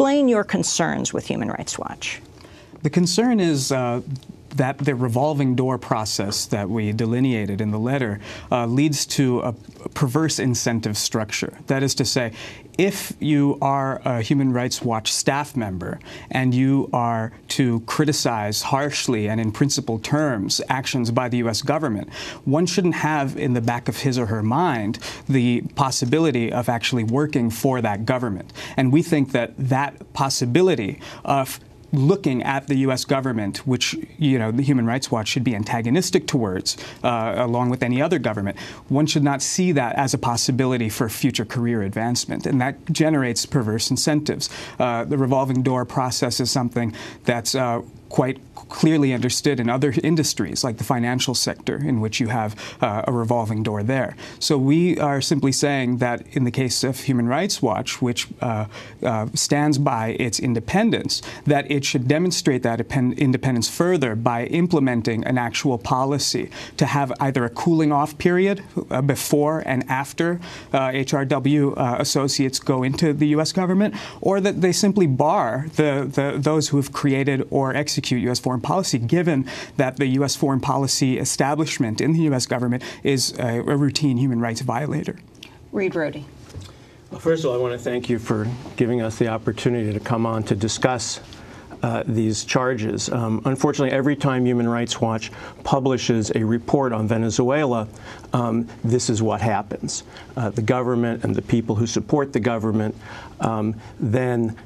Explain your concerns with Human Rights Watch. The concern is that the revolving door process that we delineated in the letter leads to a perverse incentive structure. That is to say, if you are a Human Rights Watch staff member and you are to criticize harshly and in principled terms actions by the U.S. government, one shouldn't have in the back of his or her mind the possibility of actually working for that government. And we think that that possibility of looking at the U.S. government, which, you know, the Human Rights Watch should be antagonistic towards, along with any other government, one should not see that as a possibility for future career advancement, and that generates perverse incentives. The revolving door process is something that's quite clearly understood in other industries, like the financial sector, in which you have a revolving door there. So we are simply saying that in the case of Human Rights Watch, which stands by its independence, that it should demonstrate that independence further by implementing an actual policy to have either a cooling off period before and after HRW associates go into the U.S. government, or that they simply bar those who have created or executed U.S. foreign policy, given that the U.S. foreign policy establishment in the U.S. government is a routine human rights violator. Reed Brody. Well, first of all, I want to thank you for giving us the opportunity to come on to discuss these charges. Unfortunately, every time Human Rights Watch publishes a report on Venezuela, this is what happens. The government and the people who support the government then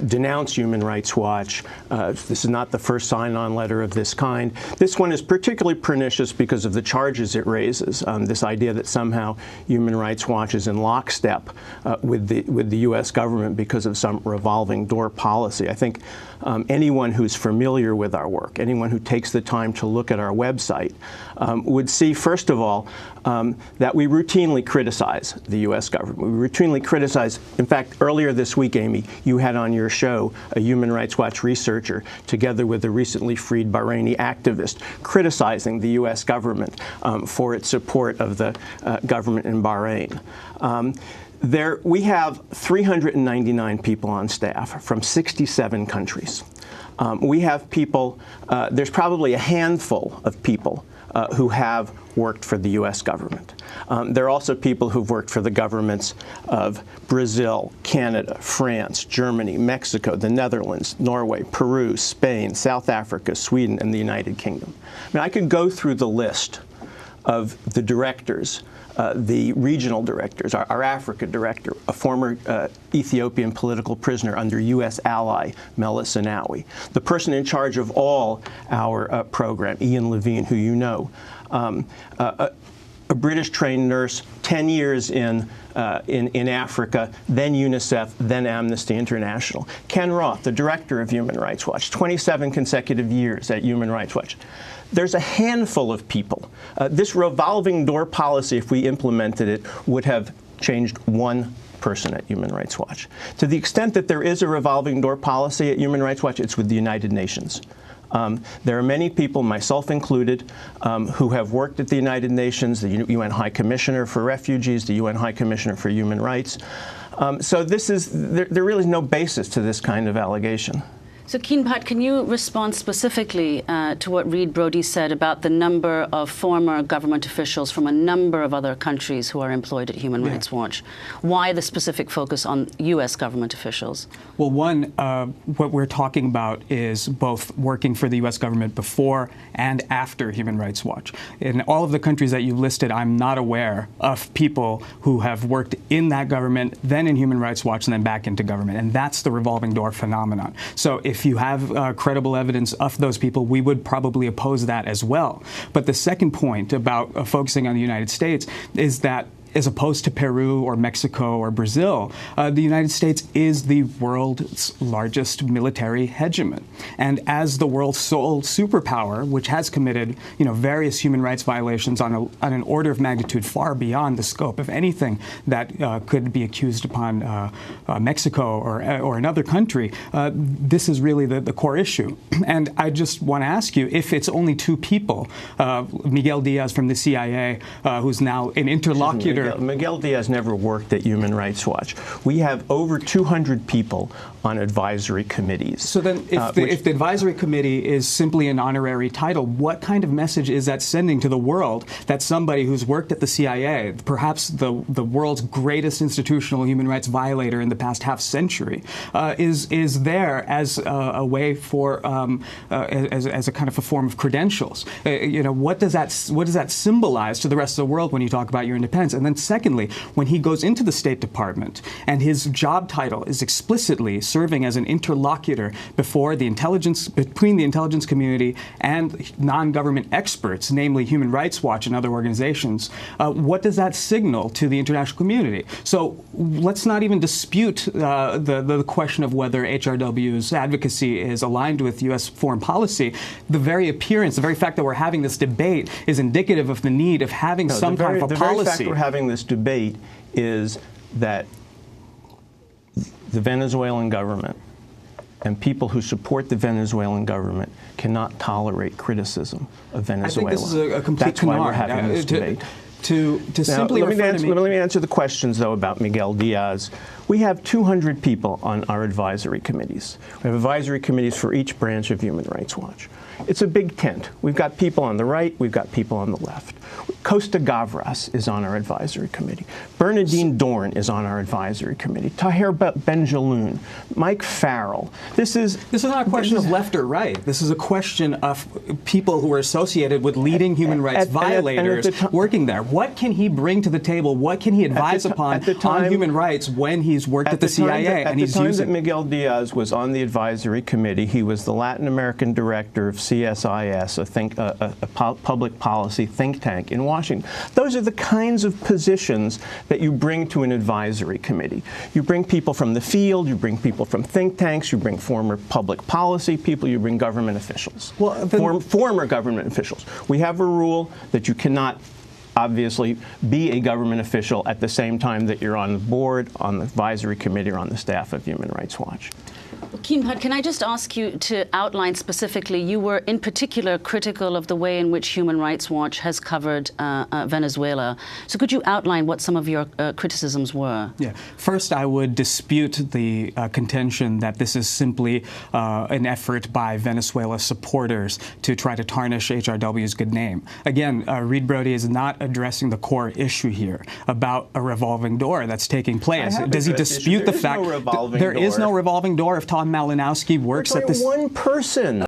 denounce Human Rights Watch. This is not the first sign-on letter of this kind. This one is particularly pernicious because of the charges it raises. This idea that somehow Human Rights Watch is in lockstep with the U.S. government because of some revolving door policy. I think anyone who's familiar with our work, anyone who takes the time to look at our website, would see, first of all, that we routinely criticize the U.S. government. We routinely criticize, in fact, earlier this week, Amy, you had on your show a Human Rights Watch researcher, together with a recently freed Bahraini activist, criticizing the U.S. government for its support of the government in Bahrain. We have 399 people on staff from 67 countries. We have people, there's probably a handful of people who have worked for the U.S. government. There are also people who've worked for the governments of Brazil, Canada, France, Germany, Mexico, the Netherlands, Norway, Peru, Spain, South Africa, Sweden, and the United Kingdom. I mean, I could go through the list of the directors, the regional directors, our Africa director, a former Ethiopian political prisoner under U.S. ally Meles Zenawi, the person in charge of all our program, Ian Levine, who you know, a British-trained nurse, 10 years in Africa, then UNICEF, then Amnesty International. Ken Roth, the director of Human Rights Watch, 27 consecutive years at Human Rights Watch. There's a handful of people. This revolving door policy, if we implemented it, would have changed one person at Human Rights Watch. To the extent that there is a revolving door policy at Human Rights Watch, it's with the United Nations. There are many people, myself included, who have worked at the United Nations, the UN High Commissioner for Refugees, the UN High Commissioner for Human Rights. So there really is no basis to this kind of allegation. So, Keen-Pat, can you respond specifically to what Reed Brody said about the number of former government officials from a number of other countries who are employed at Human Rights Watch? Why the specific focus on U.S. government officials? Well, one, what we're talking about is both working for the U.S. government before and after Human Rights Watch. In all of the countries that you listed, I'm not aware of people who have worked in that government, then in Human Rights Watch, and then back into government. And that's the revolving door phenomenon. So if you have credible evidence of those people, we would probably oppose that as well. But the second point about focusing on the United States is that, as opposed to Peru or Mexico or Brazil, the United States is the world's largest military hegemon. And as the world's sole superpower, which has committed, various human rights violations on an order of magnitude far beyond the scope of anything that could be accused upon Mexico or another country, this is really the core issue. And I just want to ask you, if it's only two people, Miguel Diaz from the CIA, who's now an interlocutor Miguel Diaz never worked at Human Rights Watch. We have over 200 people on advisory committees. So then if the advisory committee is simply an honorary title, what kind of message is that sending to the world that somebody who's worked at the CIA, perhaps the world's greatest institutional human rights violator in the past half century, is there as a way for as a kind of a form of credentials? What does that symbolize to the rest of the world when you talk about your independence? And then secondly, when he goes into the State Department and his job title is explicitly serving as an interlocutor between the intelligence community and non-government experts, namely Human Rights Watch and other organizations, what does that signal to the international community? So let's not even dispute the question of whether HRW's advocacy is aligned with U.S. foreign policy. The very appearance, the very fact that we're having this debate is indicative of the need of having some kind of a policy. The very fact we're having this debate is that the Venezuelan government and people who support the Venezuelan government cannot tolerate criticism of Venezuela. I think this is a complete That's why we're having this debate. Let me answer the questions, though, about Miguel Diaz. We have 200 people on our advisory committees. We have advisory committees for each branch of Human Rights Watch. It's a big tent. We've got people on the right, we've got people on the left. Costa Gavras is on our advisory committee. Bernardine Dorn is on our advisory committee. Tahir Benjaloun, Mike Farrell. This is not a question of left or right. This is a question of people who are associated with leading human rights violators working there. What can he bring to the table? What can he advise upon on human rights when he's worked at the CIA? At the time that Miguel Diaz was on the advisory committee, he was the Latin American director of CSIS, a public policy think tank in Washington. Those are the kinds of positions that you bring to an advisory committee. You bring people from the field, you bring people from think tanks, you bring former public policy people, you bring government officials, former government officials. We have a rule that you cannot obviously be a government official at the same time that you're on the board, on the advisory committee, or on the staff of Human Rights Watch. Can I just ask you to outline specifically, you were in particular critical of the way in which Human Rights Watch has covered Venezuela. So could you outline what some of your criticisms were? Yeah. First, I would dispute the contention that this is simply an effort by Venezuela supporters to try to tarnish HRW's good name. Again, Reed Brody is not addressing the core issue here about a revolving door that's taking place. Does he dispute the fact that there is no revolving door if Tom Malinowski works at this? One person.